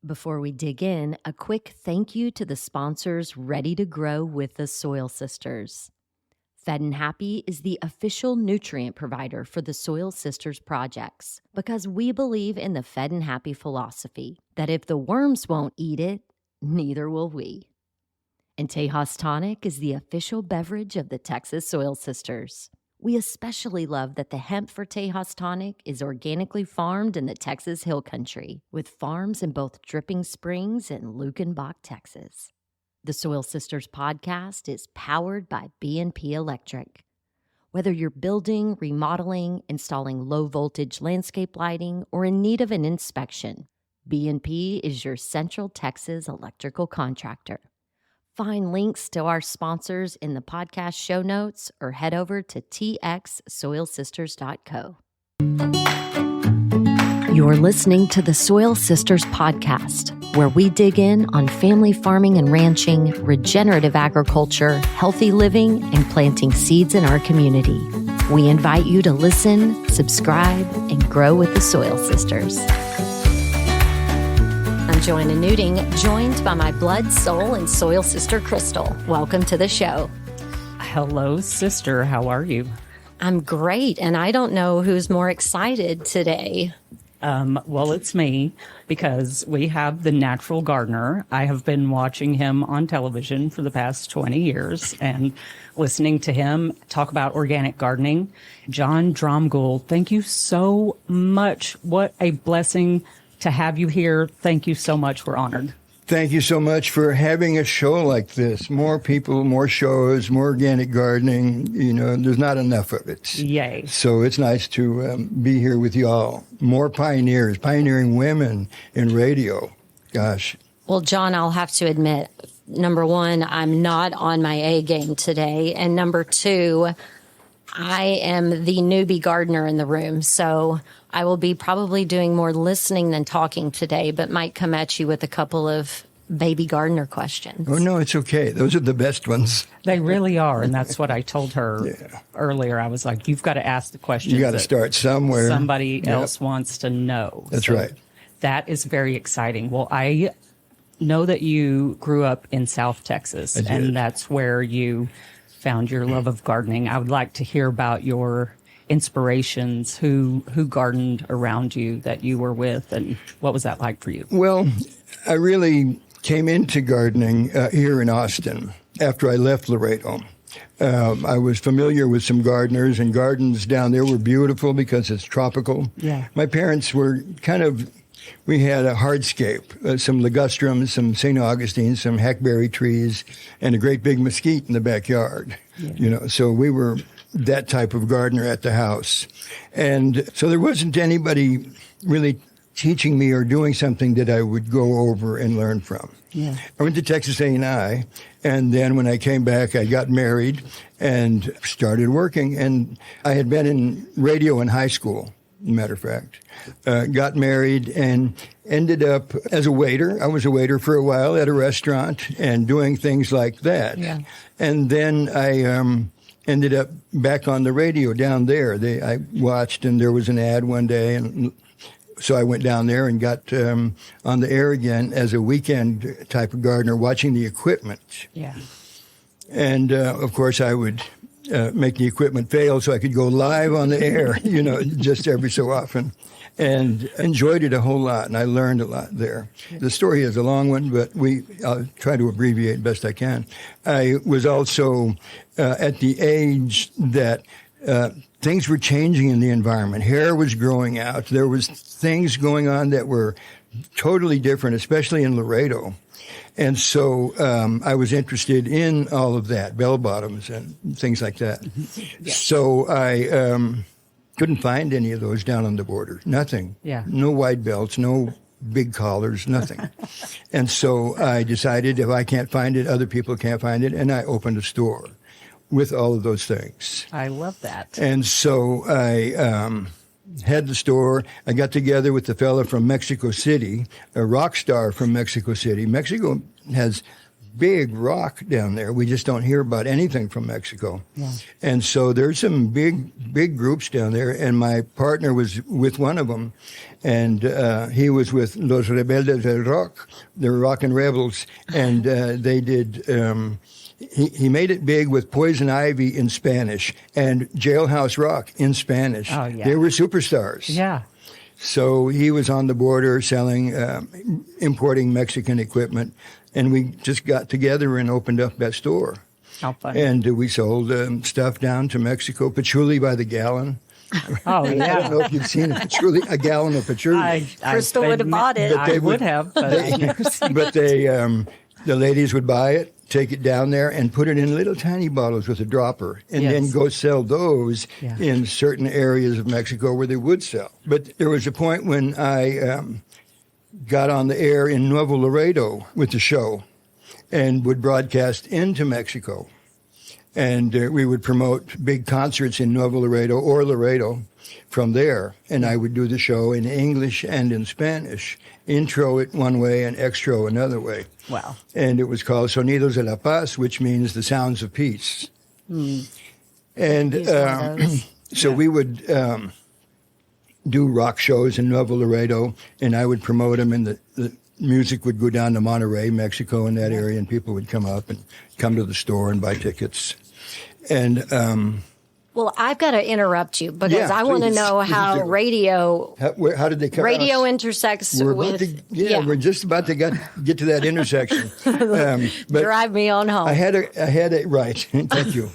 Before we dig in, a quick thank you to the sponsors ready to grow with the Soil Sisters. Fed and Happy is the official nutrient provider for the Soil Sisters projects because we believe in the Fed and Happy philosophy that if the worms won't eat it, neither will we. And Tejas Tonic is the official beverage of the Texas Soil Sisters. We especially love that the hemp for Tejas Tonic is organically farmed in the Texas Hill Country, with farms in both Dripping Springs and Lukenbach, Texas. The Soil Sisters podcast is powered by B&P Electric. Whether you're building, remodeling, installing low-voltage landscape lighting, or in need of an inspection, B&P is your Central Texas electrical contractor. Find links to our sponsors in the podcast show notes or head over to txsoilsisters.co. You're listening to the Soil Sisters podcast, where we dig in on family farming and ranching, regenerative agriculture, healthy living, and planting seeds in our community. We invite you to listen, subscribe, and grow with the Soil Sisters. I'm Joanna Newting, joined by my blood, soul, and soil sister, Crystal. Welcome to the show. Hello, sister. How are you? I'm great, and I don't know who's more excited today. Well, it's me, because we have the natural gardener. I have been watching him on television for the past 20 years and listening to him talk about organic gardening. John Dromgoole, thank you so much. What a blessing to have you here. Thank you so much. We're honored. Thank you so much for having a show like this. More people, more shows, more organic gardening. You know, there's not enough of it. Yay. So it's nice to be here with y'all. More pioneers, pioneering women in radio. Gosh. Well, John, I'll have to admit, number one, I'm not on my A game today. And number two, I am the newbie gardener in the room. So I will be probably doing more listening than talking today, but might come at you with a couple of baby gardener questions. Oh, no, it's okay. Those are the best ones. They really are. And that's what I told her earlier. I was like, you've got to ask the questions. You got to start somewhere. Somebody else wants to know. That's right. That is very exciting. Well, I know that you grew up in South Texas, and that's where you found your love of gardening. I would like to hear about your inspirations, who gardened around you that you were with, and what was that like for you? Well, I really came into gardening here in Austin after I left Laredo. I was familiar with some gardeners, and gardens down there were beautiful because it's tropical. Yeah. My parents were we had a hardscape, some ligustrums, some St. Augustine, some hackberry trees, and a great big mesquite in the backyard. Yeah. You know, so we were that type of gardener at the house. And so there wasn't anybody really teaching me or doing something that I would go over and learn from. Yeah. I went to Texas A&I, and then when I came back, I got married and started working. And I had been in radio in high school, matter of fact. Got married and ended up as a waiter. I was a waiter for a while at a restaurant and doing things like that. Yeah. And then I ended up back on the radio down there. I watched, and there was an ad one day, and so I went down there and got on the air again as a weekend type of gardener, watching the equipment. Yeah. And of course, I would make the equipment fail so I could go live on the air, you know, just every so often. And enjoyed it a whole lot, and I learned a lot there. The story is a long one, but I'll try to abbreviate best I can. I was also at the age that things were changing in the environment. Hair was growing out. There was things going on that were totally different, especially in Laredo. And so I was interested in all of that, bell bottoms and things like that. Yeah. So I couldn't find any of those down on the border. Nothing. Yeah. No wide belts, no big collars, nothing. And so I decided if I can't find it, other people can't find it, and I opened a store with all of those things. I love that. And so I had the store. I got together with the fella from Mexico City, a rock star from Mexico City. Mexico has big rock down there. We just don't hear about anything from Mexico. Yeah. And so there's some big groups down there, and my partner was with one of them, and he was with Los Rebeldes del Rock, the Rockin' Rebels, and they did... He made it big with Poison Ivy in Spanish and Jailhouse Rock in Spanish. Oh, yeah. They were superstars. Yeah. So he was on the border selling, importing Mexican equipment, and we just got together and opened up that store. How fun. And we sold stuff down to Mexico, patchouli by the gallon. Oh, I yeah. don't know if you've seen a gallon of patchouli. Crystal would have bought it. I would have, but I've never seen But the ladies would buy it, take it down there, and put it in little tiny bottles with a dropper, and Yes. then go sell those Yeah. in certain areas of Mexico where they would sell. But there was a point when I got on the air in Nuevo Laredo with the show and would broadcast into Mexico. And we would promote big concerts in Nuevo Laredo or Laredo from there. And I would do the show in English and in Spanish. Intro it one way and extro another way. Wow. And it was called Sonidos de la Paz, which means the sounds of peace. And Use one of those. so we would do rock shows in Nuevo Laredo, and I would promote them, and the music would go down to Monterrey, Mexico, in that area, and people would come up and come to the store and buy tickets. And Well, I've got to interrupt you because Yeah, I want to please. know Please how do. how did they come radio out? intersects We're with about to, we're just about to get to that intersection. But drive me on home. I had a right. Thank you.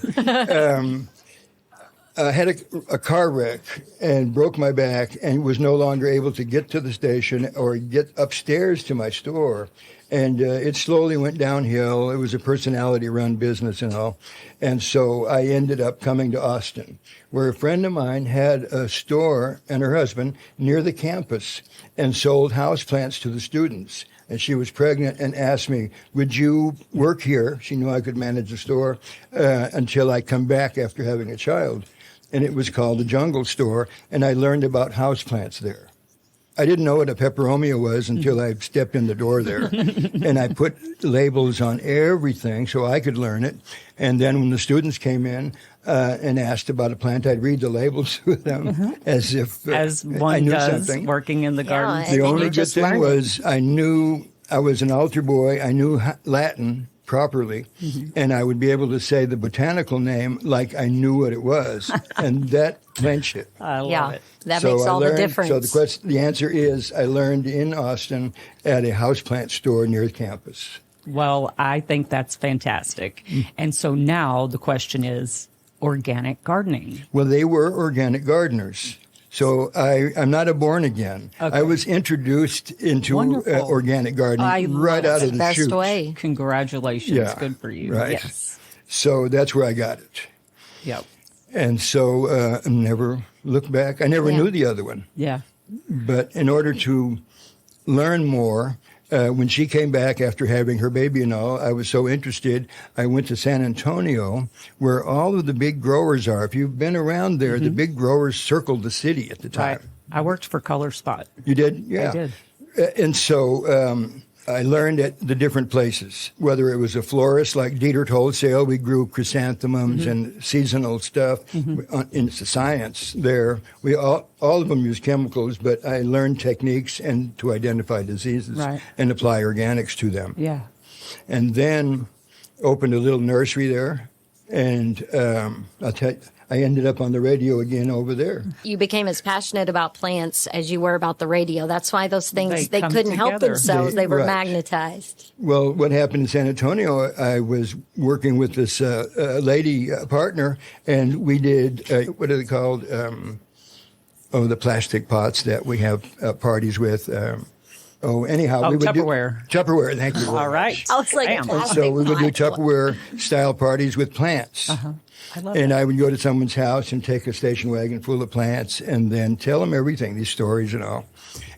I had a car wreck and broke my back and was no longer able to get to the station or get upstairs to my store. And it slowly went downhill. It was a personality-run business and all. And so I ended up coming to Austin, where a friend of mine had a store and her husband near the campus and sold houseplants to the students. And she was pregnant and asked me, would you work here? She knew I could manage the store until I come back after having a child. And it was called the Jungle Store, and I learned about houseplants there. I didn't know what a peperomia was until I stepped in the door there. And I put labels on everything so I could learn it. And then when the students came in and asked about a plant, I'd read the labels to them as if As I one knew does something. working in the garden. and The then only you good just thing learn it. was I knew I was an altar boy. I knew Latin properly, and I would be able to say the botanical name like I knew what it was, and that clinched it. I love Yeah, it. that So makes I all learned, the difference. So the answer is I learned in Austin at a houseplant store near the campus. Well, I think that's fantastic. And so now the question is organic gardening. Well, they were organic gardeners. So I'm not a born again. Okay. I was introduced into Wonderful. organic gardening I right love out of it. the Best chute. way. Congratulations. Yeah, Good for you. right. Yes. So that's where I got it. Yep. And so I never looked back. I never Yeah. knew the other one. Yeah. But in order to learn more, when she came back after having her baby and all, I was so interested. I went to San Antonio, where all of the big growers are. If you've been around there, the big growers circled the city at the time. Right. I worked for Color Spot. You did? Yeah. did. And so I learned at the different places, whether it was a florist like Dietert Wholesale, we grew chrysanthemums and seasonal stuff. It's a science there. We all of them use chemicals, but I learned techniques and to identify diseases Right. and apply organics to them. Yeah. And then opened a little nursery there, and I ended up on the radio again over there. You became as passionate about plants as you were about the radio. That's why those things, They they come couldn't help together. themselves. They were Right. magnetized. Well, what happened in San Antonio, I was working with this lady partner, and we did, what are they called? The plastic pots that we have parties with. Anyhow. Oh, we would Tupperware. Tupperware, thank you. All right. I was like, Bam. plastic So we would do pot. Tupperware-style parties with plants. I love And that. I would go to someone's house and take a station wagon full of plants and then tell them everything, these stories and all.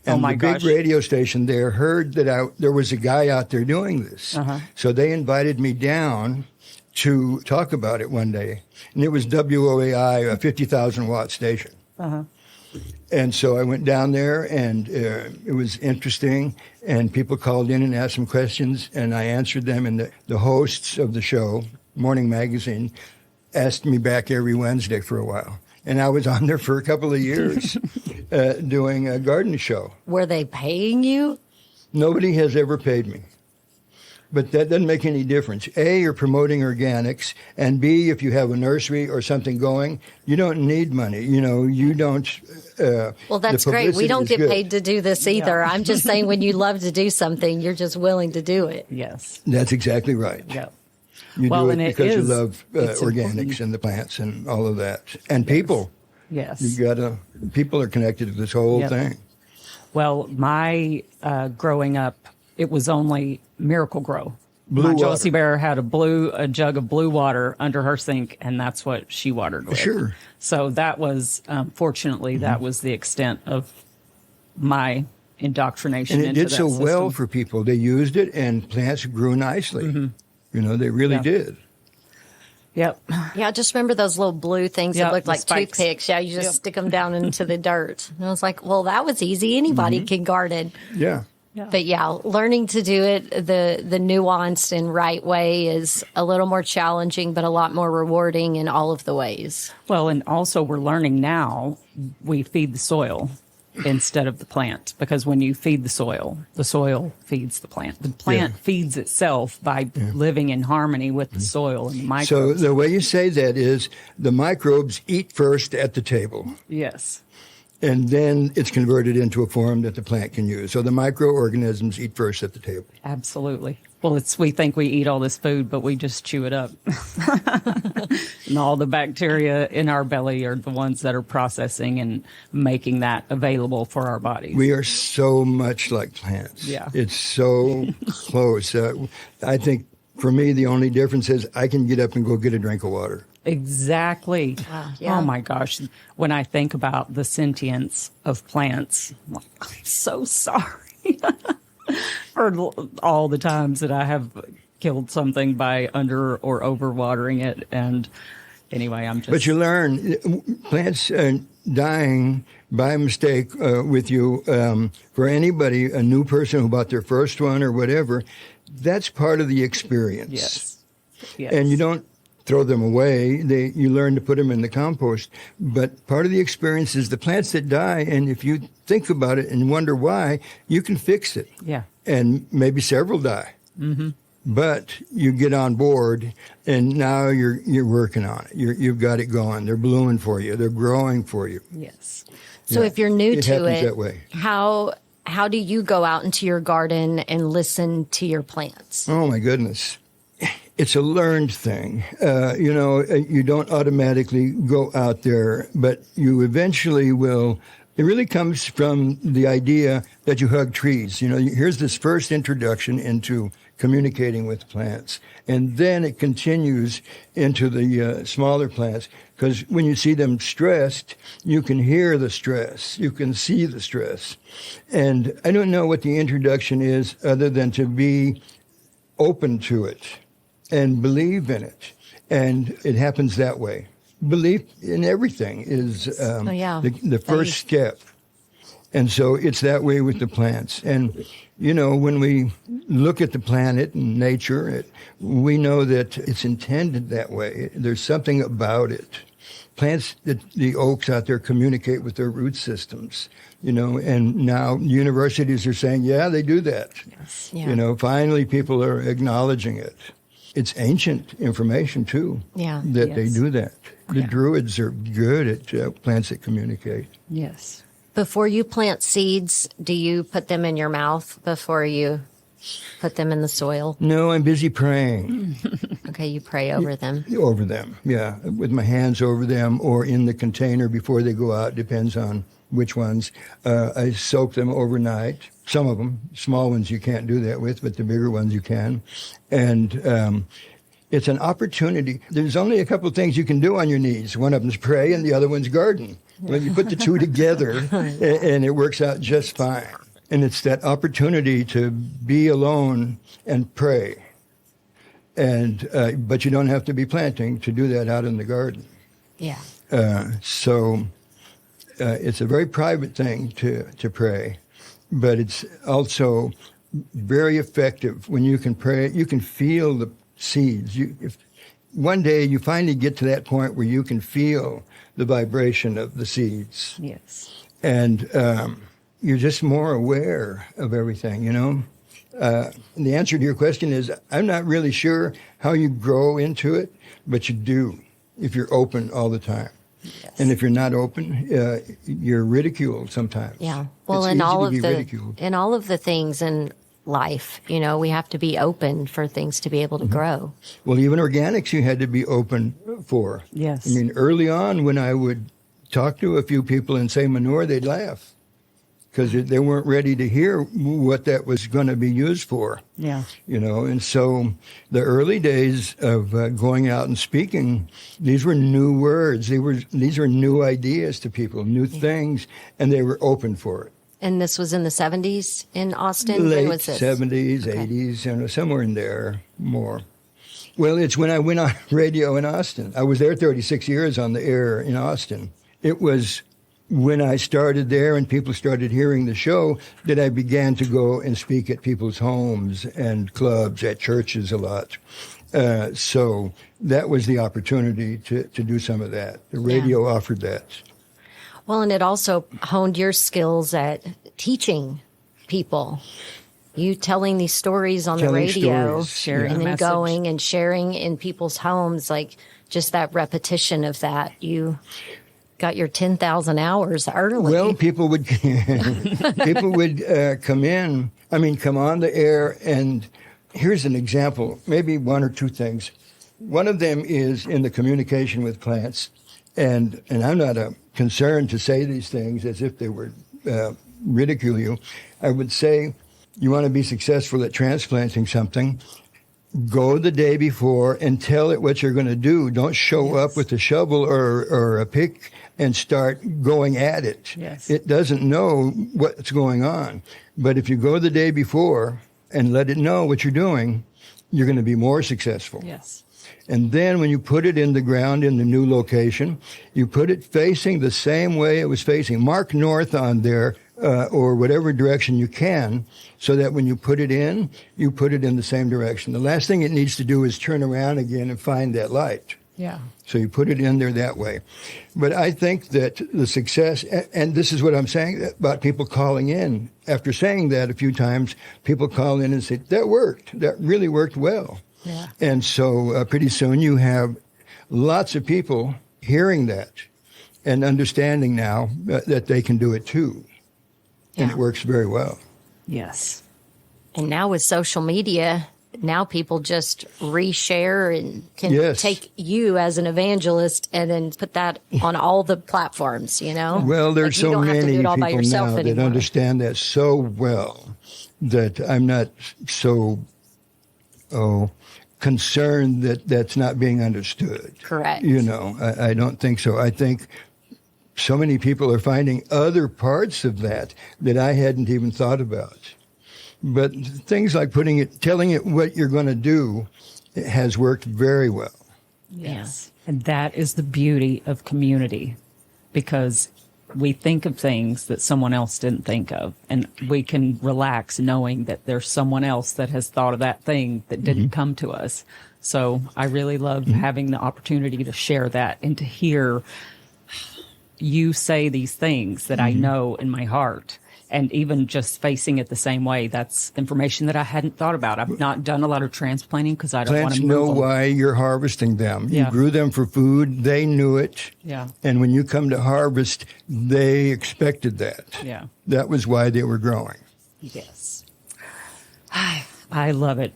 And my the big gosh. radio station there heard that there was a guy out there doing this. So they invited me down to talk about it one day. And it was WOAI, a 50,000 watt station. And so I went down there, and it was interesting, and people called in and asked some questions, and I answered them, and the hosts of the show, Morning Magazine, asked me back every Wednesday for a while. And I was on there for a couple of years doing a garden show. Were they paying you? Nobody has ever paid me. But that doesn't make any difference. A, you're promoting organics, and B, if you have a nursery or something going, you don't need money. You don't. Well, that's great. We don't get paid to do this either. I'm just saying, when you love to do something, you're just willing to do it. Yes. That's exactly right. Yeah. You do it because you is, love organics and the plants and all of that. And people. Yes. People are connected to this whole thing. Well, my growing up, it was only Miracle Grow. Blue My Josie water. Bear had a jug of blue water under her sink, and that's what she watered with. Sure. So that was, fortunately, that was the extent of my indoctrination And it into did that so system. well for people. They used it, and plants grew nicely. They really did. Yep. Yeah, I just remember those little blue things Yep, that looked the like spikes. toothpicks. Yeah, you just Yep. stick them down into the dirt. And I was like, well, that was easy. Anybody can garden. Yeah. But yeah, learning to do it the nuanced and right way is a little more challenging, but a lot more rewarding in all of the ways. Well, and also we're learning now we feed the soil instead of the plant, because when you feed the soil feeds the plant. The plant feeds itself by living in harmony with the soil and the microbes. So the way you say that is the microbes eat first at the table, Yes. and then it's converted into a form that the plant can use. So the microorganisms eat first at the table. Absolutely. Well, we think we eat all this food, but we just chew it up. And all the bacteria in our belly are the ones that are processing and making that available for our bodies. We are so much like plants. Yeah. It's so close. I think for me, the only difference is I can get up and go get a drink of water. Exactly. yeah. Oh my gosh. When I think about the sentience of plants, I'm like, I'm so sorry for all the times that I have killed something by under or over watering it. And anyway, I'm just. But you learn plants dying by mistake with you. For anybody, a new person who bought their first one or whatever, that's part of the experience. Yes. And you don't throw them away. You learn to put them in the compost. But part of the experience is the plants that die. And if you think about it and wonder why, you can fix it. Yeah. And maybe several die. Mm-hmm. But you get on board, and now you're working on it. You've got it going. They're blooming for you. They're growing for you. Yes. So if you're new to happens it, that way. how do you go out into your garden and listen to your plants? Oh, my goodness. It's a learned thing. You don't automatically go out there, but you eventually will. It really comes from the idea that you hug trees. Here's this first introduction into communicating with plants. And then it continues into the smaller plants, because when you see them stressed, you can hear the stress. You can see the stress. And I don't know what the introduction is other than to be open to it and believe in it. And it happens that way. Belief in everything is the first step. And so it's that way with the plants. And, when we look at the planet and nature, we know that it's intended that way. There's something about it. Plants, the oaks out there communicate with their root systems, and now universities are saying, yeah, they do that. Yes. Yeah. Finally people are acknowledging it. It's ancient information, too, that they do that. The Druids are good at plants that communicate. Yes. Before you plant seeds, do you put them in your mouth before you put them in the soil? No, I'm busy praying Okay, you pray over them. over them, with my hands over them or in the container before they go out, depends on which ones. I soak them overnight. Some of them, small ones you can't do that with, but the bigger ones you can. And it's an opportunity. There's only a couple of things you can do on your knees. One of them's pray and the other one's garden. Well, you put the two together and it works out just fine. And it's that opportunity to be alone and pray. And but you don't have to be planting to do that out in the garden. Yeah. So it's a very private thing to pray, but it's also very effective when you can pray. You can feel the seeds. If one day you finally get to that point where you can feel the vibration of the seeds. Yes. And you're just more aware of everything, you know. And the answer to your question is, I'm not really sure how you grow into it, but you do if you're open all the time. Yes. And if you're not open, you're ridiculed sometimes. Yeah. Well, it's in easy all to of be the ridiculed. in all of the things in life, you know, we have to be open for things to be able to grow. Well, even organics you had to be open for. Yes. I mean, early on when I would talk to a few people and say manure, they'd laugh because they weren't ready to hear what that was going to be used for. Yeah. You know, and so the early days of going out and speaking, these were new words. These are new ideas to people, new things, and they were open for it. And this was in the 70s in Austin? Late When was this? 70s, Okay. 80s, you know, somewhere in there, more. Well, it's when I went on radio in Austin. I was there 36 years on the air in Austin. It was when I started there and people started hearing the show that I began to go and speak at people's homes and clubs, at churches a lot. So that was the opportunity to do some of that. The radio offered that. Well, and it also honed your skills at teaching people. You telling these stories on the Telling radio, stories, Sharing and the then message. going and sharing in people's homes, like just that repetition of that. You got your 10,000 hours early. Well, people would come on the air, and here's an example, maybe one or two things. One of them is in the communication with plants, and I'm not concerned to say these things as if they were ridicule you. I would say, you want to be successful at transplanting something, go the day before and tell it what you're going to do. Don't show up with a shovel or a pick and start going at it. Yes. It doesn't know what's going on. But if you go the day before and let it know what you're doing, you're going to be more successful. Yes. And then when you put it in the ground in the new location, you put it facing the same way it was facing. Mark north on there, or whatever direction you can, so that when you put it in the same direction. The last thing it needs to do is turn around again and find that light. Yeah. So you put it in there that way. But I think that the success, and this is what I'm saying about people calling in. After saying that a few times, people call in and say, that worked. That really worked well. Yeah. And so pretty soon you have lots of people hearing that and understanding now that they can do it too. And it works very well. Yes. And now with social media, now people just reshare and can Yes. take you as an evangelist and then put that on all the platforms, you know? Well, there's Like, you so don't have to many do it all by people yourself now that anymore. understand that so well that I'm not so concerned that that's not being understood. Correct. You know, I don't think so. I think so many people are finding other parts of that I hadn't even thought about. But things like telling it what you're going to do has worked very well. Yes. And that is the beauty of community, because we think of things that someone else didn't think of, and we can relax knowing that there's someone else that has thought of that thing that didn't come to us. So I really love having the opportunity to share that and to hear you say these things that I know in my heart. And even just facing it the same way, that's information that I hadn't thought about. I've not done a lot of transplanting because I don't want Plants to know move them. why you're harvesting them. Yeah. You grew them for food. They knew it. Yeah. And when you come to harvest, they expected that. Yeah. That was why they were growing. Yes. I love it.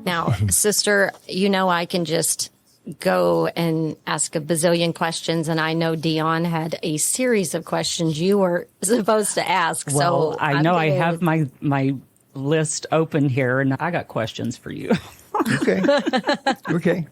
Now, sister, you know I can just go and ask a bazillion questions, and I know Dion had a series of questions you were supposed to ask. Well, so I I'm know I gonna- have my list open here, and I got questions for you. Okay. Okay.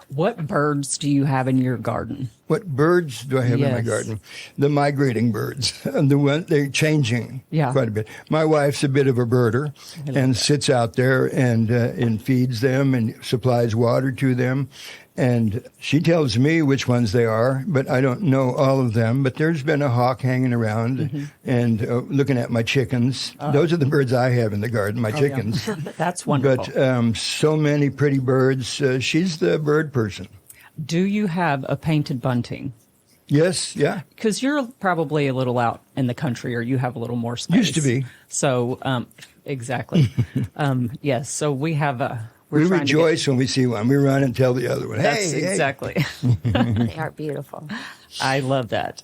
What birds do you have in your garden? What birds do I have in my Yes. garden? The migrating birds. They're changing Yeah. quite a bit. My wife's a bit of a birder and sits out there and feeds them and supplies water to them. And she tells me which ones they are, but I don't know all of them. But there's been a hawk hanging around and looking at my chickens. Those are the birds I have in the garden, my chickens. Yeah. That's wonderful. But so many pretty birds. She's the bird person. Do you have a painted bunting? Yes, yeah. Because you're probably a little out in the country, or you have a little more space. Used to be. So, exactly. Yes. So we have a. We rejoice when we see one. We run and tell the other one, That's hey, exactly. They are beautiful. I love that.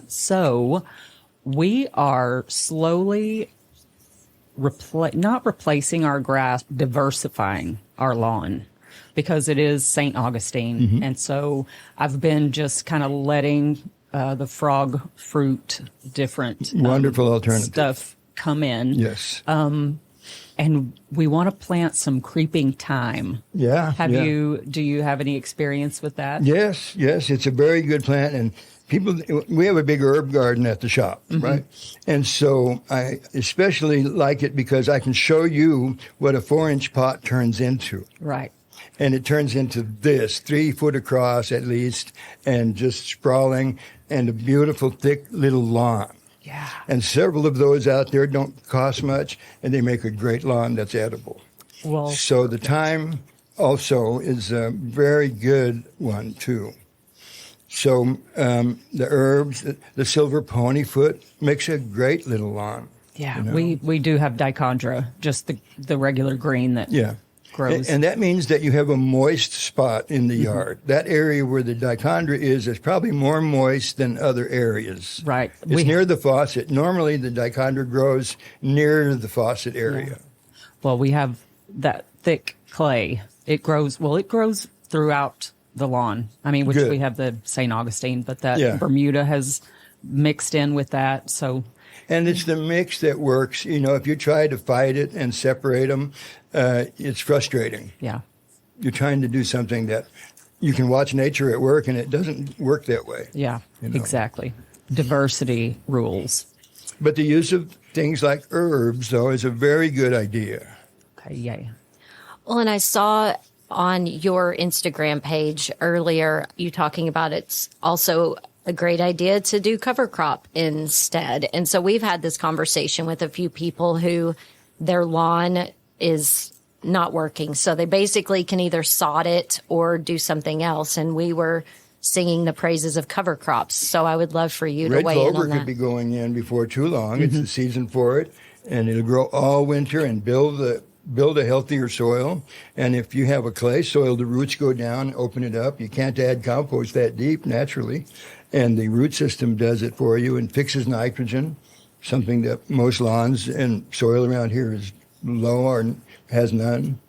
So we are slowly not replacing our grass, diversifying our lawn, because it is St. Augustine. And so I've been just kind of letting the frog fruit, different wonderful alternative stuff come in. Yes. And we want to plant some creeping thyme. Yeah. Do you have any experience with that? Yes, it's a very good plant. And we have a big herb garden at the shop, right? And so I especially like it because I can show you what a 4-inch pot turns into. Right. And it turns into this, 3 foot across at least, and just sprawling, and a beautiful, thick little lawn. Yeah. And several of those out there don't cost much, and they make a great lawn that's edible. Well, So the thyme also is a very good one, too. So the herbs, the silver ponyfoot makes a great little lawn. yeah, you know? we do have dichondra, just the regular green that grows. And that means that you have a moist spot in the yard. That area where the dichondra is probably more moist than other areas. Right. It's near the faucet. Normally the dichondra grows near the faucet area. Well, we have that thick clay. It grows throughout the lawn. I mean, which Good. we have the St. Augustine, but that Yeah. Bermuda has mixed in with that. So And it's the mix that works. You know, if you try to fight it and separate them, it's frustrating. yeah. You're trying to do something that you can watch nature at work, and it doesn't work that way. Yeah, You know. exactly. Diversity rules. But the use of things like herbs, though, is a very good idea. Okay, yay. Well, and I saw on your Instagram page earlier you talking about it's also a great idea to do cover crop instead. And so we've had this conversation with a few people who their lawn is not working. So they basically can either sod it or do something else. And we were singing the praises of cover crops. So I would love for you to Red weigh in clover on that. could be going in before too long. It's the season for it, and it'll grow all winter and build a healthier soil. And if you have a clay soil, the roots go down, open it up. You can't add compost that deep naturally. And the root system does it for you and fixes nitrogen, something that most lawns and soil around here is low or has none.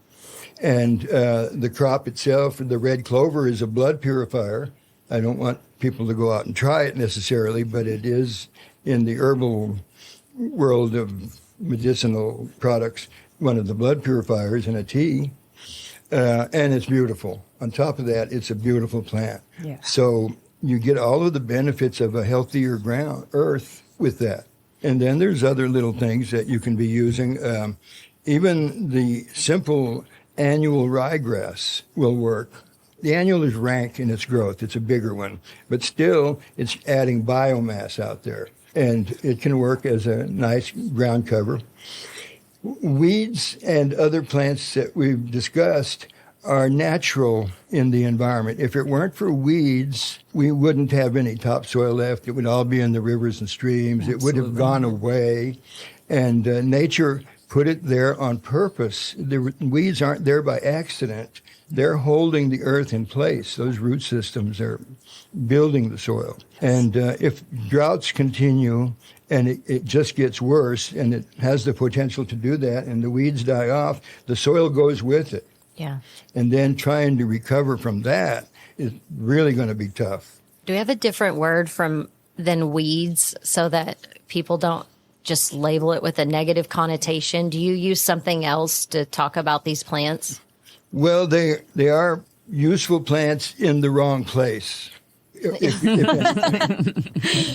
And the crop itself, the red clover, is a blood purifier. I don't want people to go out and try it necessarily, but it is in the herbal world of medicinal products, one of the blood purifiers in a tea. And it's beautiful. On top of that, it's a beautiful plant. Yeah. So you get all of the benefits of a healthier earth with that. And then there's other little things that you can be using. Even the simple annual ryegrass will work. The annual is rank in its growth. It's a bigger one. But still, it's adding biomass out there. And it can work as a nice ground cover. Weeds and other plants that we've discussed are natural in the environment. If it weren't for weeds, we wouldn't have any topsoil left. It would all be in the rivers and streams. It would have gone away. And nature put it there on purpose. The weeds aren't there by accident. They're holding the earth in place. Those root systems are building the soil. And if droughts continue and it just gets worse, and it has the potential to do that, and the weeds die off, the soil goes with it. Yeah. And then trying to recover from that is really going to be tough. Do we have a different word than weeds so that people don't just label it with a negative connotation? Do you use something else to talk about these plants? Well, they are useful plants in the wrong place. If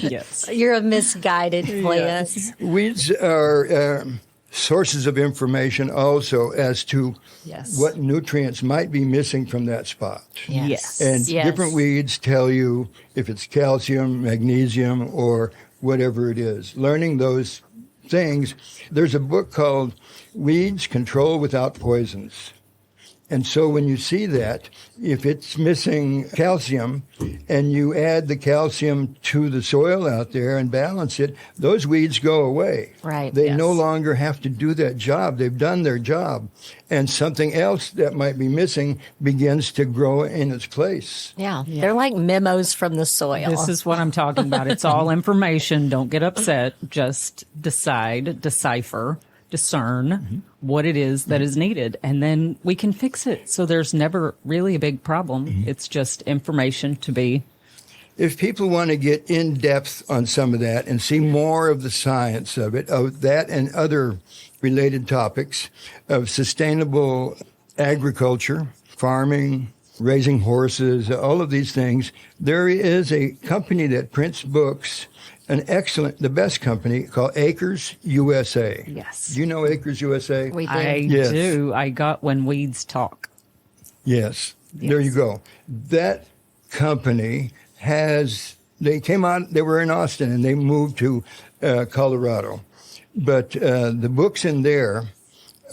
Yes. You're a misguided plant. weeds are sources of information also as to Yes. what nutrients might be missing from that spot. Yes. And Yes. different weeds tell you if it's calcium, magnesium, or whatever it is. Learning those things. There's a book called Weeds Control Without Poisons. And so when you see that, if it's missing calcium and you add the calcium to the soil out there and balance it, those weeds go away. Right, They yes. no longer have to do that job. They've done their job. And something else that might be missing begins to grow in its place. Yeah. They're like memos from the soil. This is what I'm talking about. It's all information. Don't get upset. Just decipher, discern what it is that is needed, and then we can fix it. So there's never really a big problem. It's just information to be. If people want to get in depth on some of that and see more of the science of it, of that and other related topics of sustainable agriculture, farming, raising horses, all of these things, there is a company that prints books, the best company called Acres USA. Yes. Do you know Acres USA? We do. I Yes. do. I got When Weeds Talk. Yes. There you go. That company they came out, they were in Austin and they moved to Colorado. But the books in there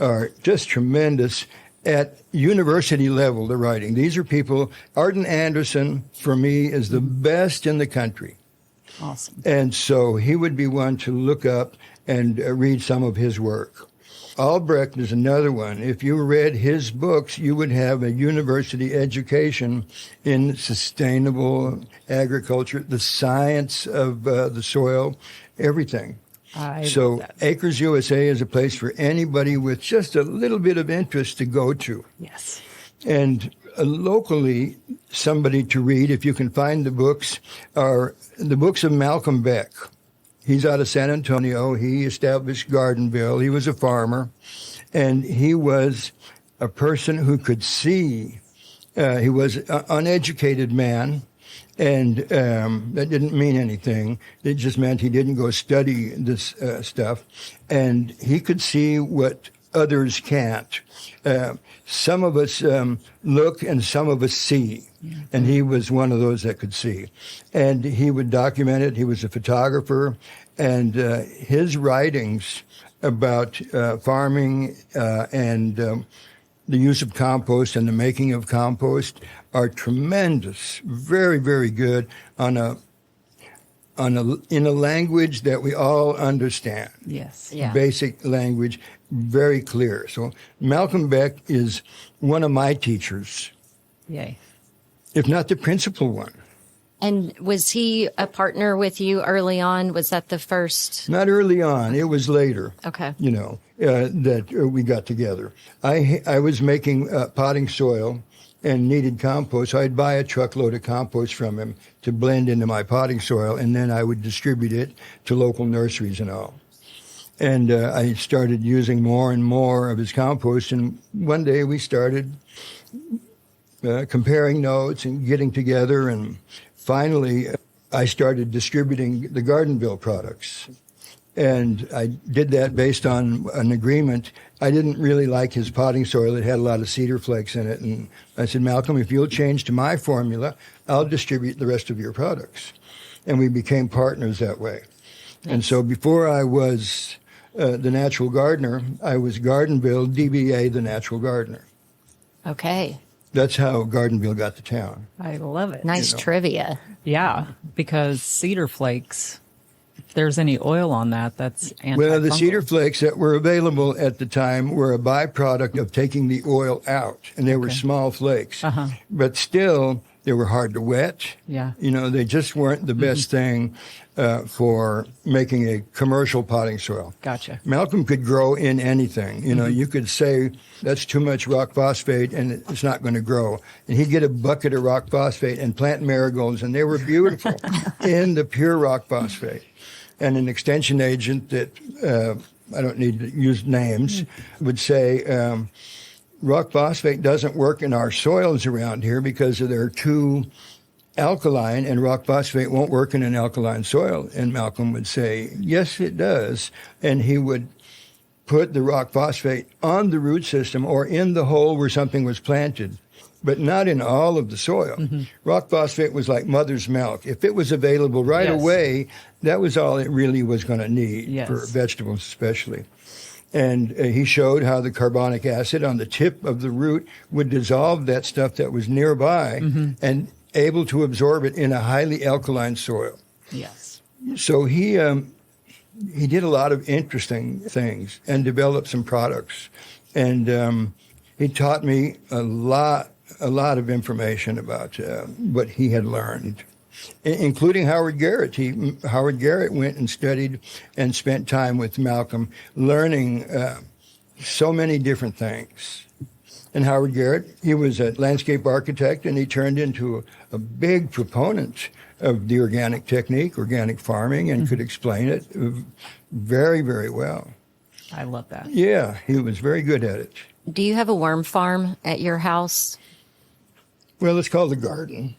are just tremendous at university level, the writing. These are people, Arden Anderson, for me, is the best in the country. Awesome. And so he would be one to look up and read some of his work. Albrecht is another one. If you read his books, you would have a university education in sustainable agriculture, the science of the soil, everything. So love that. Acres USA is a place for anybody with just a little bit of interest to go to. Yes. And locally, somebody to read, if you can find the books, are the books of Malcolm Beck. He's out of San Antonio. He established Gardenville. He was a farmer, and he was a person who could see. He was an uneducated man, and that didn't mean anything. It just meant he didn't go study this stuff, and he could see what others can't. Some of us look and some of us see. And he was one of those that could see. And he would document it. He was a photographer. And his writings about farming and the use of compost and the making of compost are tremendous. Very, very good in a language that we all understand. Yes. Yeah. Basic language, very clear. So Malcolm Beck is one of my teachers, Yay. if not the principal one. And was he a partner with you early on? Was that the first? Not early on. It was later. Okay. That we got together. I was making potting soil and needed compost. So I'd buy a truckload of compost from him to blend into my potting soil, and then I would distribute it to local nurseries and all. And I started using more and more of his compost, and one day we started comparing notes and getting together, and finally I started distributing the Gardenville products. And I did that based on an agreement. I didn't really like his potting soil. It had a lot of cedar flakes in it. And I said, Malcolm, if you'll change to my formula, I'll distribute the rest of your products. And we became partners that way. Nice. And so before I was the natural gardener, I was Gardenville, DBA, the natural gardener. Okay. That's how Gardenville got to town. I love it. Nice trivia. Yeah, because cedar flakes, if there's any oil on that, that's antifungal. Well, the cedar flakes that were available at the time were a byproduct of taking the oil out, and they were small flakes. But still, they were hard to wet. Yeah. They just weren't the best thing for making a commercial potting soil. Gotcha. Malcolm could grow in anything. You could say, that's too much rock phosphate and it's not going to grow. And he'd get a bucket of rock phosphate and plant marigolds, and they were beautiful in the pure rock phosphate. And an extension agent that, I don't need to use names, would say, rock phosphate doesn't work in our soils around here because they're too alkaline, and rock phosphate won't work in an alkaline soil. And Malcolm would say, yes, it does. And he would put the rock phosphate on the root system or in the hole where something was planted, but not in all of the soil. Rock phosphate was like mother's milk. If it was available right away, that was all it really was going to need, for vegetables especially. And he showed how the carbonic acid on the tip of the root would dissolve that stuff that was nearby and able to absorb it in a highly alkaline soil. Yes. So he did a lot of interesting things and developed some products. And he taught me a lot of information about what he had learned, including Howard Garrett. Howard Garrett went and studied and spent time with Malcolm, learning so many different things. And Howard Garrett, he was a landscape architect, and he turned into a big proponent of the organic technique, organic farming, and could explain it very, very well. I love that. Yeah, he was very good at it. Do you have a worm farm at your house? Well, it's called a garden.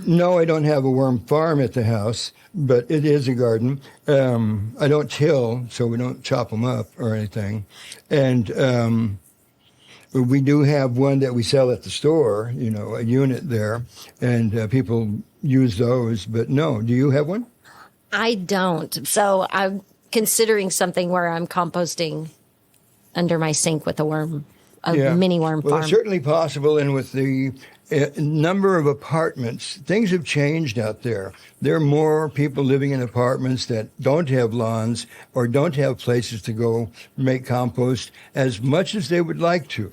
No, I don't have a worm farm at the house, but it is a garden. I don't till, so we don't chop them up or anything. And we do have one that we sell at the store, a unit there, and people use those. But no, do you have one? I don't. So I'm considering something where I'm composting under my sink with a mini worm farm. Well, it's certainly possible, and with the number of apartments, things have changed out there. There are more people living in apartments that don't have lawns or don't have places to go make compost as much as they would like to.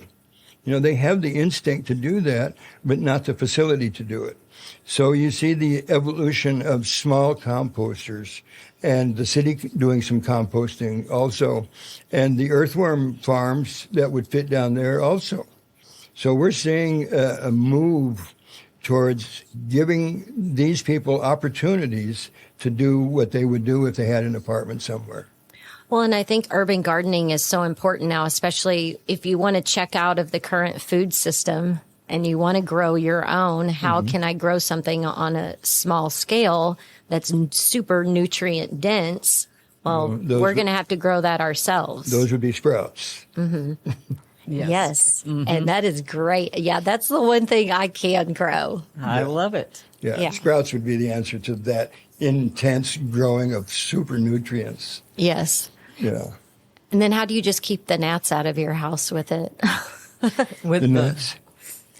They have the instinct to do that, but not the facility to do it. So you see the evolution of small composters, and the city doing some composting also, and the earthworm farms that would fit down there also. So we're seeing a move towards giving these people opportunities to do what they would do if they had an apartment somewhere. Well, and I think urban gardening is so important now, especially if you want to check out of the current food system and you want to grow your own. How can I grow something on a small scale that's super nutrient dense? Well, we're going to have to grow that ourselves. Those would be sprouts. Yes. And that is great. Yeah, that's the one thing I can grow. I love it. Yeah, sprouts would be the answer to that intense growing of super nutrients. Yes. Yeah. And then how do you just keep the gnats out of your house with it? With The nuts.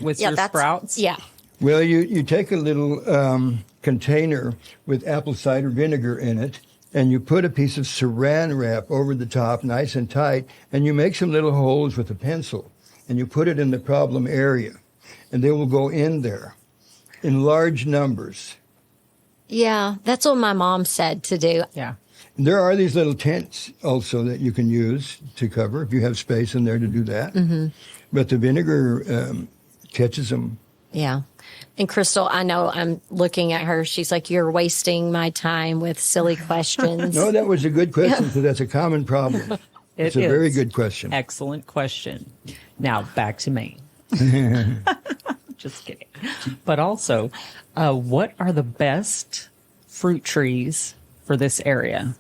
With your sprouts? Yeah. Well, you take a little container with apple cider vinegar in it, and you put a piece of saran wrap over the top, nice and tight, and you make some little holes with a pencil, and you put it in the problem area, and they will go in there in large numbers. Yeah, that's what my mom said to do. Yeah. There are these little tents also that you can use to cover if you have space in there to do that. But the vinegar catches them. Yeah. And Crystal, I know I'm looking at her. She's like, you're wasting my time with silly questions. No, that was a good question because that's a common problem. It's a very good question. Excellent question. Now, back to me. Just kidding. But also, what are the best fruit trees for this area?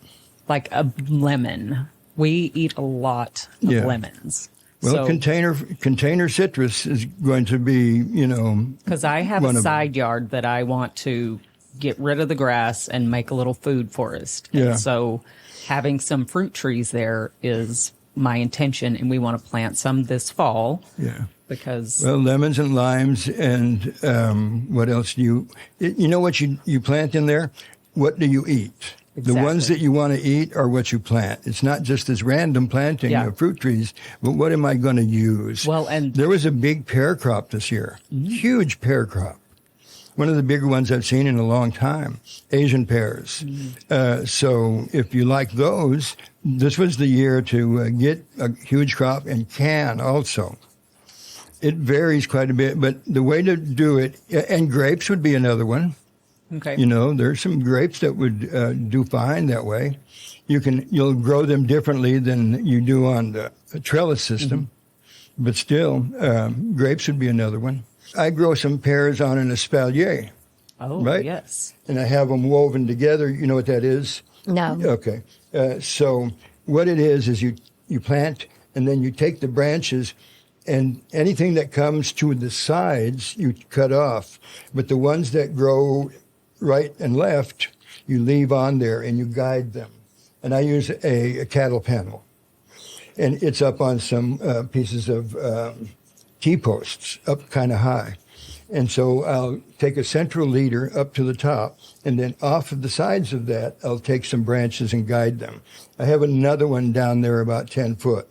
Like a lemon. We eat a lot of lemons. Well, container citrus is going to be, because I have a side yard that I want to get rid of the grass and make a little food forest. Yeah. And so having some fruit trees there is my intention, and we want to plant some this fall. Yeah. Because lemons and limes and what else do you know what you plant in there? What do you eat? Exactly. The ones that you want to eat are what you plant. It's not just this random planting of fruit trees, but what am I going to use? Well, and there was a big pear crop this year, huge pear crop. One of the bigger ones I've seen in a long time, Asian pears. So if you like those, this was the year to get a huge crop and can also. It varies quite a bit, but the way to do it, and grapes would be another one. Okay. There's some grapes that would do fine that way. You'll grow them differently than you do on the trellis system, but still, grapes would be another one. I grow some pears on an espalier. Oh, right? Yes. And I have them woven together. You know what that is? No. Okay. So what it is you plant, and then you take the branches, and anything that comes to the sides, you cut off. But the ones that grow right and left, you leave on there, and you guide them. And I use a cattle panel. And it's up on some pieces of T-posts, up kind of high. And so I'll take a central leader up to the top, and then off of the sides of that, I'll take some branches and guide them. I have another one down there about 10 foot,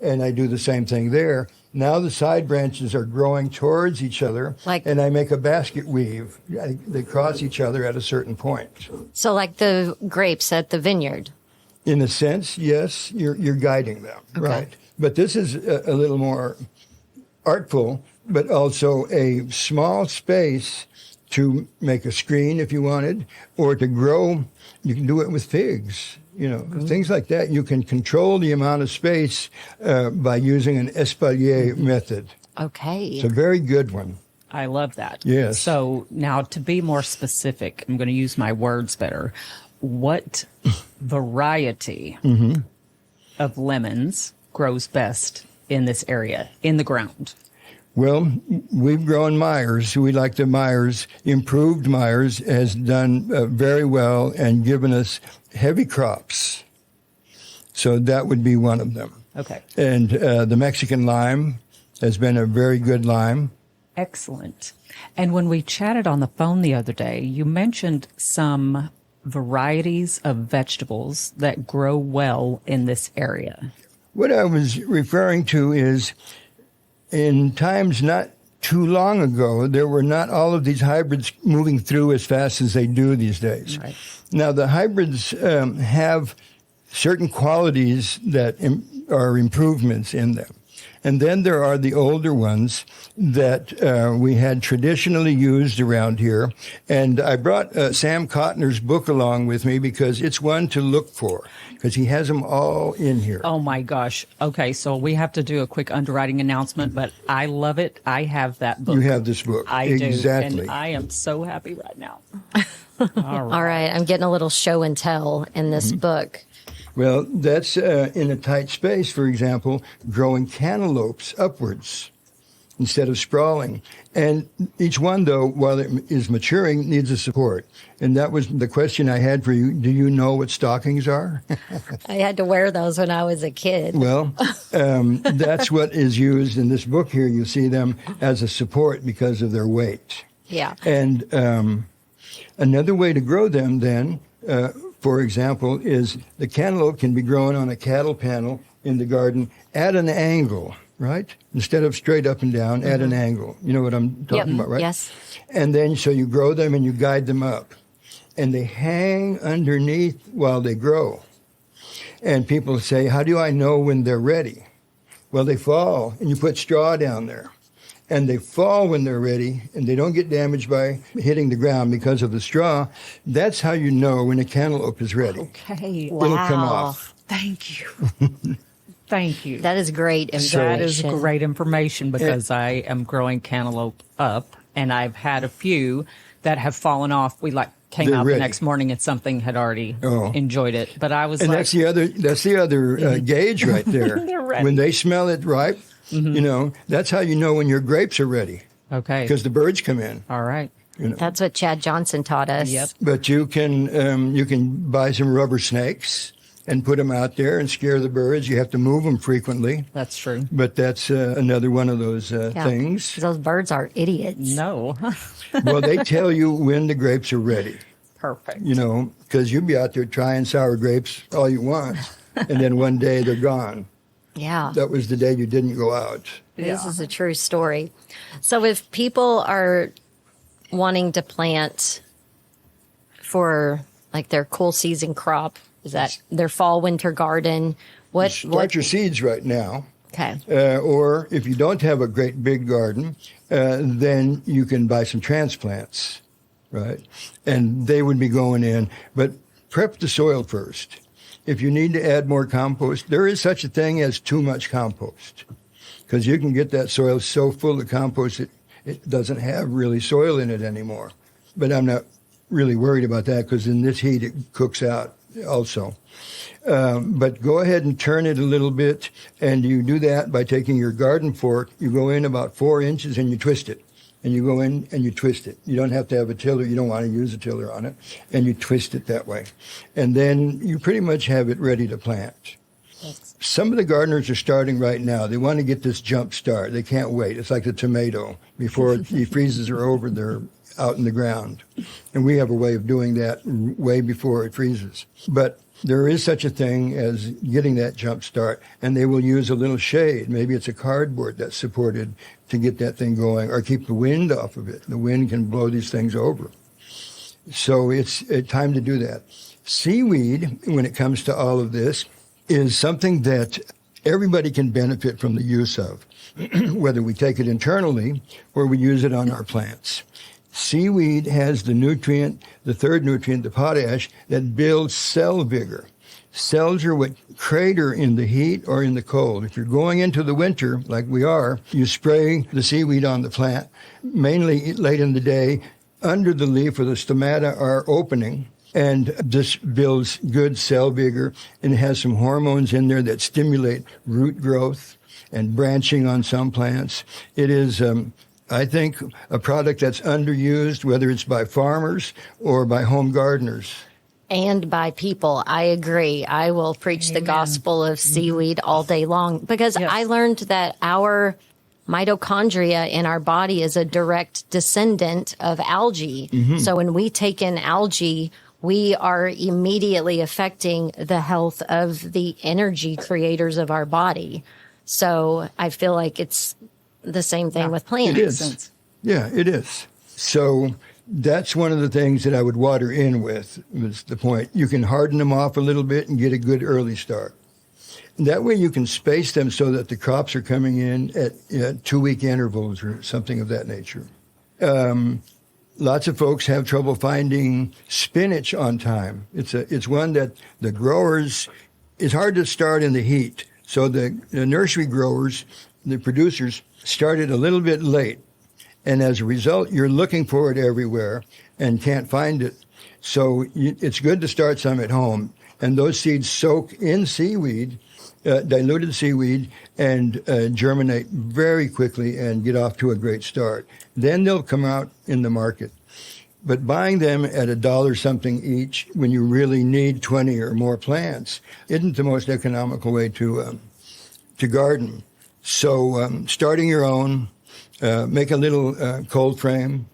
and I do the same thing there. Now the side branches are growing towards each other, and I make a basket weave. They cross each other at a certain point. So like the grapes at the vineyard. In a sense, yes, you're guiding them, right? But this is a little more artful, but also a small space to make a screen if you wanted, or to grow. You can do it with figs, things like that. You can control the amount of space by using an Espalier method. Okay. It's a very good one. I love that. Yes. So now to be more specific, I'm going to use my words better. What variety of lemons grows best in this area, in the ground? Well, we've grown Myers. We like the Myers. Improved Myers has done very well and given us heavy crops. So that would be one of them. Okay. And the Mexican lime has been a very good lime. Excellent. And when we chatted on the phone the other day, you mentioned some varieties of vegetables that grow well in this area. What I was referring to is, in times not too long ago, there were not all of these hybrids moving through as fast as they do these days. Right. Now, the hybrids have certain qualities that are improvements in them. And then there are the older ones that we had traditionally used around here. And I brought Sam Cotner's book along with me because it's one to look for, because he has them all in here. Oh, my gosh. Okay, so we have to do a quick underwriting announcement, but I love it. I have that book. You have this book. I exactly. do, and I am so happy right now. All right. I'm getting a little show and tell in this book. Well, that's in a tight space, for example, growing cantaloupes upwards instead of sprawling. And each one, though, while it is maturing, needs a support. And that was the question I had for you. Do you know what stockings are? I had to wear those when I was a kid. Well, that's what is used in this book here. You see them as a support because of their weight. Yeah. And another way to grow them then, for example, is the cantaloupe can be grown on a cattle panel in the garden at an angle, right? Instead of straight up and down, at an angle. You know what I'm talking about, right? Yes. And then so you grow them and you guide them up. And they hang underneath while they grow. And people say, how do I know when they're ready? Well, they fall, and you put straw down there. And they fall when they're ready, and they don't get damaged by hitting the ground because of the straw. That's how you know when a cantaloupe is ready. Okay. Wow. It'll come off. Thank you. Thank you. That is great information. That is great information because I am growing cantaloupe up, and I've had a few that have fallen off. We came They're out ready. the next morning and something had already Oh. enjoyed it. But I was And like, that's the other gauge right there. They're ready. When they smell it ripe, that's how you know when your grapes are ready, okay. because the birds come in. All right. That's what Chad Johnson taught us. Yep. But you can buy some rubber snakes and put them out there and scare the birds. You have to move them frequently. That's true. But that's another one of those things. Those birds are idiots. No. Well, they tell you when the grapes are ready, Perfect. because you'll be out there trying sour grapes all you want, and then one day they're gone. Yeah. That was the day you didn't go out. This is a true story. So if people are wanting to plant for their cool season crop, is that their fall winter garden? Start your seeds right now. Okay. Or if you don't have a great big garden, then you can buy some transplants, right? And they would be going in. But prep the soil first. If you need to add more compost, there is such a thing as too much compost, because you can get that soil so full of compost it doesn't have really soil in it anymore. But I'm not really worried about that, because in this heat it cooks out also. But go ahead and turn it a little bit, and you do that by taking your garden fork. You go in about 4 inches and you twist it. And you go in and you twist it. You don't have to have a tiller. You don't want to use a tiller on it. And you twist it that way. And then you pretty much have it ready to plant. Some of the gardeners are starting right now. They want to get this jump start. They can't wait. It's like the tomato. Before the freezes are over, they're out in the ground. And we have a way of doing that way before it freezes. But there is such a thing as getting that jump start, and they will use a little shade. Maybe it's a cardboard that's supported to get that thing going, or keep the wind off of it. The wind can blow these things over. So it's time to do that. Seaweed, when it comes to all of this, is something that everybody can benefit from the use of, whether we take it internally or we use it on our plants. Seaweed has the nutrient, the third nutrient, the potash, that builds cell vigor. Cells are what crater in the heat or in the cold. If you're going into the winter, like we are, you spray the seaweed on the plant, mainly late in the day, under the leaf where the stomata are opening, and this builds good cell vigor, and it has some hormones in there that stimulate root growth and branching on some plants. It is, I think, a product that's underused, whether it's by farmers or by home gardeners. And by people. I agree. I will preach the gospel of seaweed all day long, because I learned that our mitochondria in our body is a direct descendant of algae. So when we take in algae, we are immediately affecting the health of the energy creators of our body. So I feel like it's the same thing with plants. It is. Yeah, it is. So that's one of the things that I would water in with, was the point. You can harden them off a little bit and get a good early start. And that way you can space them so that the crops are coming in at 2-week intervals or something of that nature. Lots of folks have trouble finding spinach on time. It's one that the growers, it's hard to start in the heat. So the nursery growers, the producers, started a little bit late. And as a result, you're looking for it everywhere and can't find it. So it's good to start some at home. And those seeds soak in seaweed, diluted seaweed, and germinate very quickly and get off to a great start. Then they'll come out in the market. But buying them at $1 something each when you really need 20 or more plants isn't the most economical way to garden. So starting your own, make a little cold frame,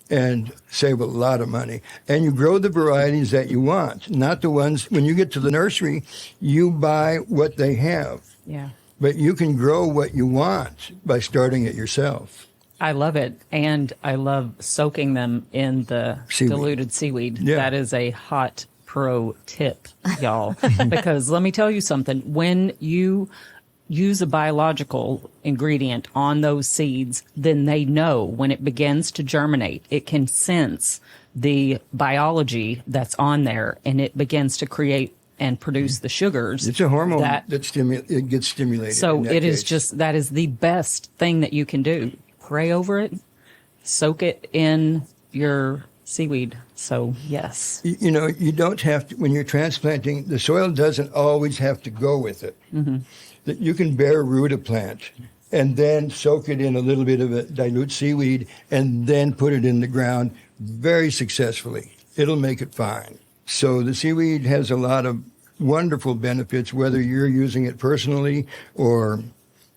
and save a lot of money. And you grow the varieties that you want, not the ones, when you get to the nursery, you buy what they have. Yeah. But you can grow what you want by starting it yourself. I love it. And I love soaking them in the diluted seaweed. Yeah. That is a hot pro tip, y'all. Because let me tell you something. When you use a biological ingredient on those seeds, then they know when it begins to germinate, it can sense the biology that's on there, and it begins to create and produce the sugars. It's a hormone that it gets stimulated. So it is just, that is the best thing that you can do. Pray over it, soak it in your seaweed. So yes. You know, you don't have to, when you're transplanting, the soil doesn't always have to go with it. That you can bare root a plant and then soak it in a little bit of a dilute seaweed and then put it in the ground very successfully. It'll make it fine. So the seaweed has a lot of wonderful benefits, whether you're using it personally or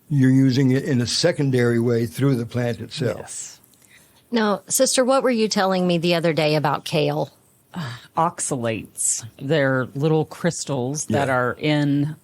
you're using it in a secondary way through the plant itself. Yes. Now, sister, what were you telling me the other day about kale? Oxalates. They're little crystals that are in.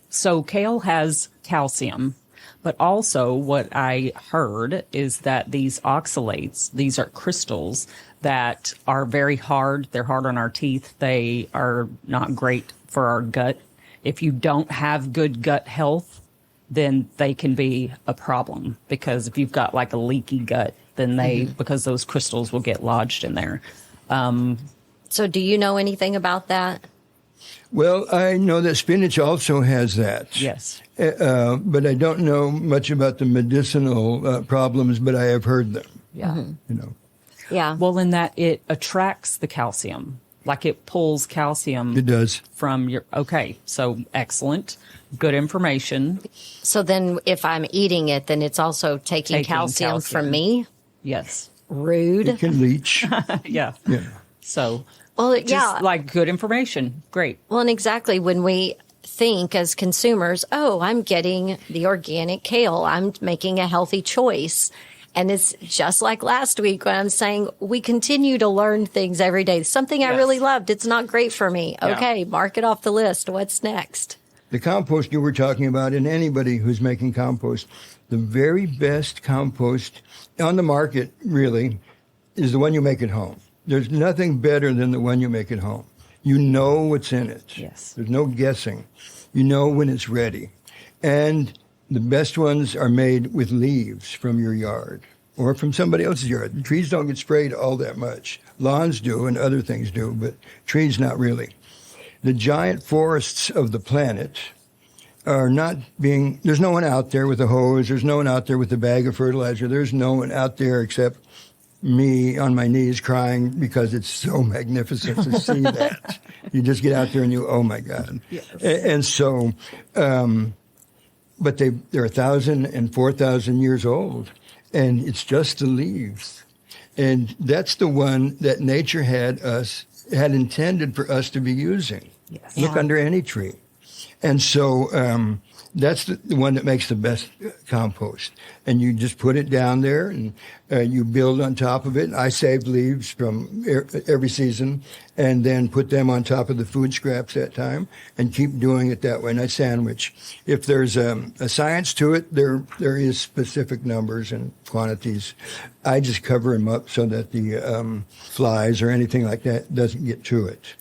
So kale has calcium, but also what I heard is that these oxalates, these are crystals that are very hard. They're hard on our teeth. They are not great for our gut. If you don't have good gut health, then they can be a problem, because if you've got like a leaky gut, then because those crystals will get lodged in there. So do you know anything about that? Well, I know that spinach also has that. Yes. But I don't know much about the medicinal problems, but I have heard them. Yeah. You know. Yeah. Well, in that it attracts the calcium. Like it pulls calcium It does. from your, okay, so excellent. Good information. So then if I'm eating it, then it's also taking calcium from me? Yes. Rude. It can leach. Yeah. Yeah. So, Well, just yeah. like good information. Great. Well, and exactly when we think as consumers, oh, I'm getting the organic kale, I'm making a healthy choice. And it's just like last week when I'm saying we continue to learn things every day. Something I Yes. really loved. It's not great for me. Yeah. Okay, mark it off the list. What's next? The compost you were talking about, and anybody who's making compost, the very best compost on the market, really, is the one you make at home. There's nothing better than the one you make at home. You know what's in it. Yes. There's no guessing. You know when it's ready. And the best ones are made with leaves from your yard or from somebody else's yard. The trees don't get sprayed all that much. Lawns do and other things do, but trees not really. The giant forests of the planet are not being, there's no one out there with a hose. There's no one out there with a bag of fertilizer. There's no one out there except me on my knees crying because it's so magnificent to see that. You just get out there and you, oh my God. Yes. And so, but they're 1,000 and 4,000 years old, and it's just the leaves. And that's the one that nature had intended for us to be using. Yes. Look under any tree. And so that's the one that makes the best compost. And you just put it down there and you build on top of it. I saved leaves from every season and then put them on top of the food scraps that time and keep doing it that way. And I sandwich. If there's a science to it, there is specific numbers and quantities. I just cover them up so that the flies or anything like that doesn't get to it.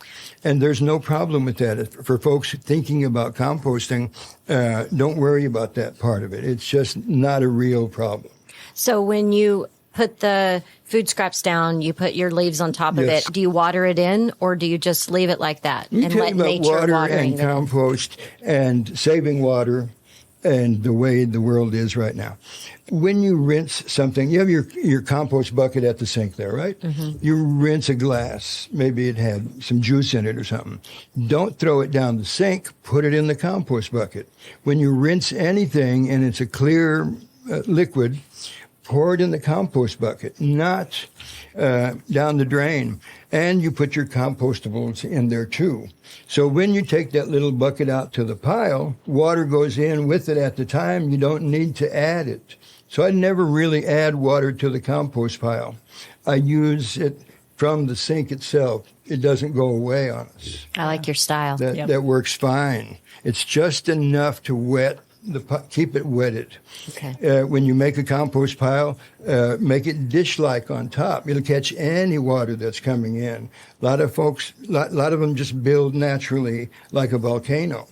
And there's no problem with that. For folks thinking about composting, don't worry about that part of it. It's just not a real problem. So when you put the food scraps down, you put your leaves on top of Yes. it. Do you water it in or do you just leave it like that You and tell let me about nature water watering and it? compost and saving water and the way the world is right now. When you rinse something, you have your compost bucket at the sink there, right? Mm-hmm. You rinse a glass. Maybe it had some juice in it or something. Don't throw it down the sink. Put it in the compost bucket. When you rinse anything and it's a clear liquid, pour it in the compost bucket, not down the drain. And you put your compostables in there too. So when you take that little bucket out to the pile, water goes in with it at the time. You don't need to add it. So I never really add water to the compost pile. I use it from the sink itself. It doesn't go away on us. I like your style. That works fine. It's just enough to wet keep it wetted. Okay. When you make a compost pile, make it dish-like on top. It'll catch any water that's coming in. A lot of folks, a lot of them just build naturally like a volcano,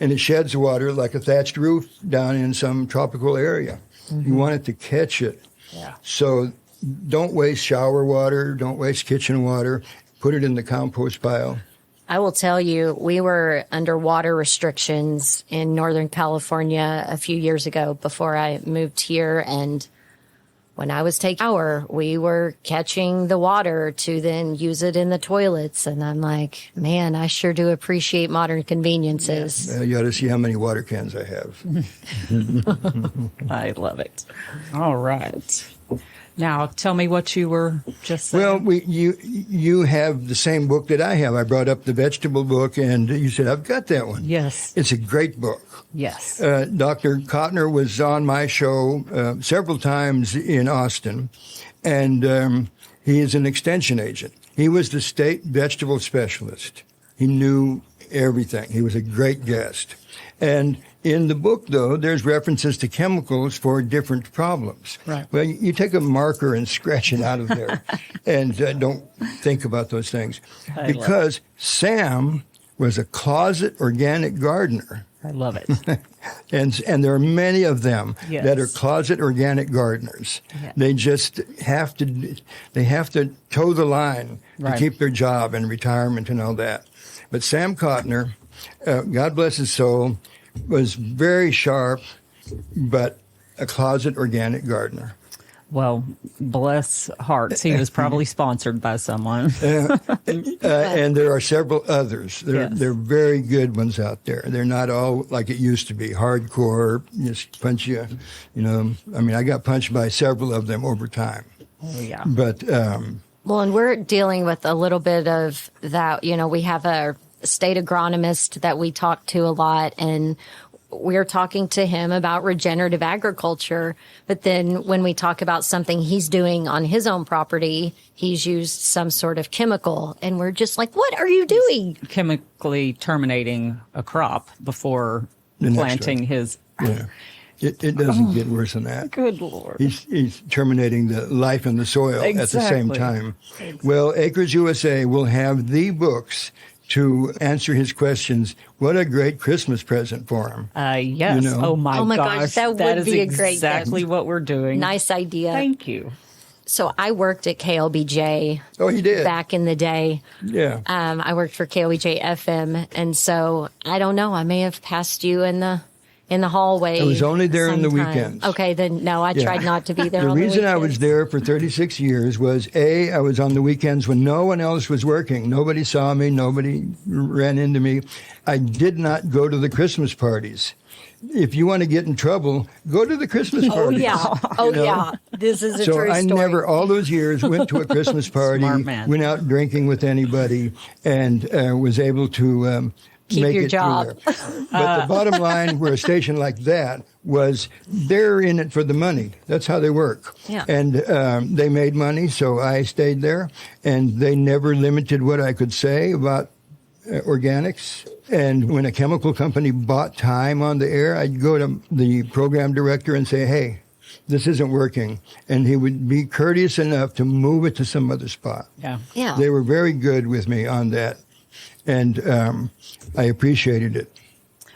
and it sheds water like a thatched roof down in some tropical area. Mm-hmm. You want it to catch it. Yeah. So don't waste shower water. Don't waste kitchen water. Put it in the compost pile. I will tell you, we were under water restrictions in Northern California a few years ago before I moved here. And when I was taking a shower, we were catching the water to then use it in the toilets. And I'm like, man, I sure do appreciate modern conveniences. You ought to see how many water cans I have. I love it. All right. Now, tell me what you were just saying. Well, you have the same book that I have. I brought up the vegetable book, and you said, I've got that one. Yes. It's a great book. Yes. Dr. Kottner was on my show several times in Austin, and he is an extension agent. He was the state vegetable specialist. He knew everything. He was a great guest. And in the book, though, there's references to chemicals for different problems. Right. Well, you take a marker and scratch it out of there and don't think about those things. Because Sam was a closet organic gardener. I love it. And there are many of them Yes. that are closet organic gardeners. Yeah. They just have to toe the line Right. to keep their job and retirement and all that. But Sam Kottner, God bless his soul, was very sharp, but a closet organic gardener. Well, bless hearts. He was probably sponsored by someone. And there are several others. Yes. They're very good ones out there. They're not all like it used to be, hardcore, just punch you. I mean, I got punched by several of them over time. Oh, yeah. But Well, and we're dealing with a little bit of that. We have a state agronomist that we talk to a lot, and we're talking to him about regenerative agriculture. But then when we talk about something he's doing on his own property, he's used some sort of chemical. And we're just like, what are you doing? Chemically terminating a crop before The next planting one. his. yeah, it doesn't get worse than that. Good Lord. He's terminating the life in the soil at the same Exactly. time. Well, Acres USA will have the books to answer his questions. What a great Christmas present for him. Yes. Oh my gosh, that would is be a great exactly gift. what we're doing. Nice idea. Thank you. So I worked at KLBJ Oh, he did? back in the day. Yeah. I worked for KLBJ FM. And so I don't know, I may have passed you in the hallway. I was only there in the sometime. weekends. Okay, then no, I Yeah. tried not to be there. The on reason I weekends. was there for 36 years was, I was on the weekends when no one else was working. Nobody saw me. Nobody ran into me. I did not go to the Christmas parties. If you want to get in trouble, go to the Christmas Oh parties. yeah, yeah. This is a So true I story. never, all those years, went to a Christmas party, Smart man. went out drinking with anybody, and was able to Keep make your it job. through there. But the bottom line, where a station like that was, they're in it for the money. That's how they work. Yeah. And they made money, so I stayed there, and they never limited what I could say about organics. And when a chemical company bought time on the air, I'd go to the program director and say, hey, this isn't working. And he would be courteous enough to move it to some other spot. Yeah. Yeah. They were very good with me on that. And I appreciated it.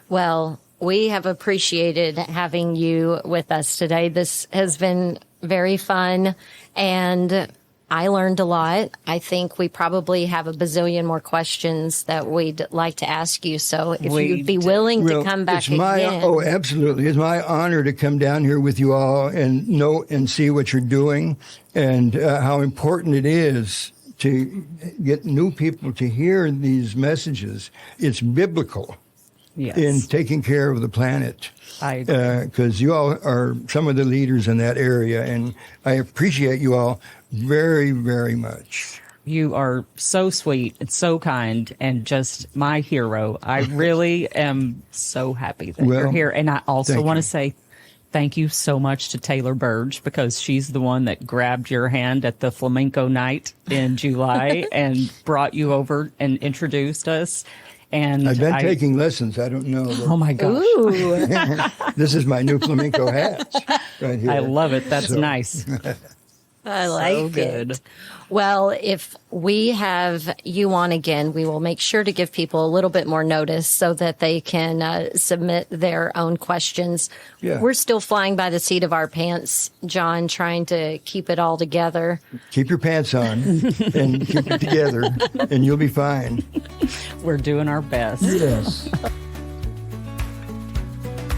Well, we have appreciated having you with us today. This has been very fun, and I learned a lot. I think we probably have a bazillion more questions that we'd like to ask you. So if you'd be willing to come back it's my, again. Oh, absolutely. It's my honor to come down here with you all and know and see what you're doing and how important it is to get new people to hear these messages. It's biblical Yes. in taking care of the planet. I agree. Because you all are some of the leaders in that area, and I appreciate you all very, very much. You are so sweet and so kind and just my hero. I really am so happy that Well, you're here. And I also thank want you. to say thank you so much to Taylor Burge, because she's the one that grabbed your hand at the flamenco night in July and brought you over and introduced us. And I've been taking lessons. I don't know. Oh my gosh. Ooh. This is my new flamenco hat right here. I love it. That's So- nice. I like good. it. Well, if we have you on again, we will make sure to give people a little bit more notice so that they can submit their own questions. Yeah. We're still flying by the seat of our pants, John, trying to keep it all together. Keep your pants on and keep it together, and you'll be fine. We're doing our best. Yes.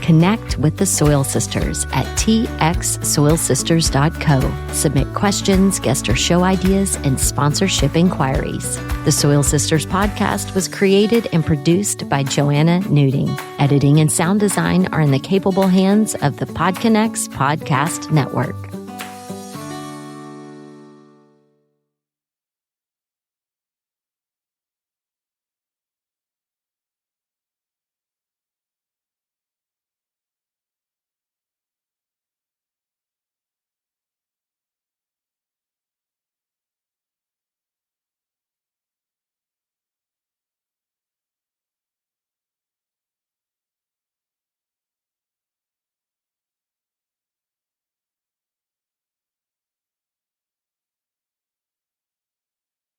Connect with the Soil Sisters at txsoilsisters.co. Submit questions, guest or show ideas, and sponsorship inquiries. The Soil Sisters podcast was created and produced by Joanna Nuding. Editing and sound design are in the capable hands of the PodConnects Podcast Network.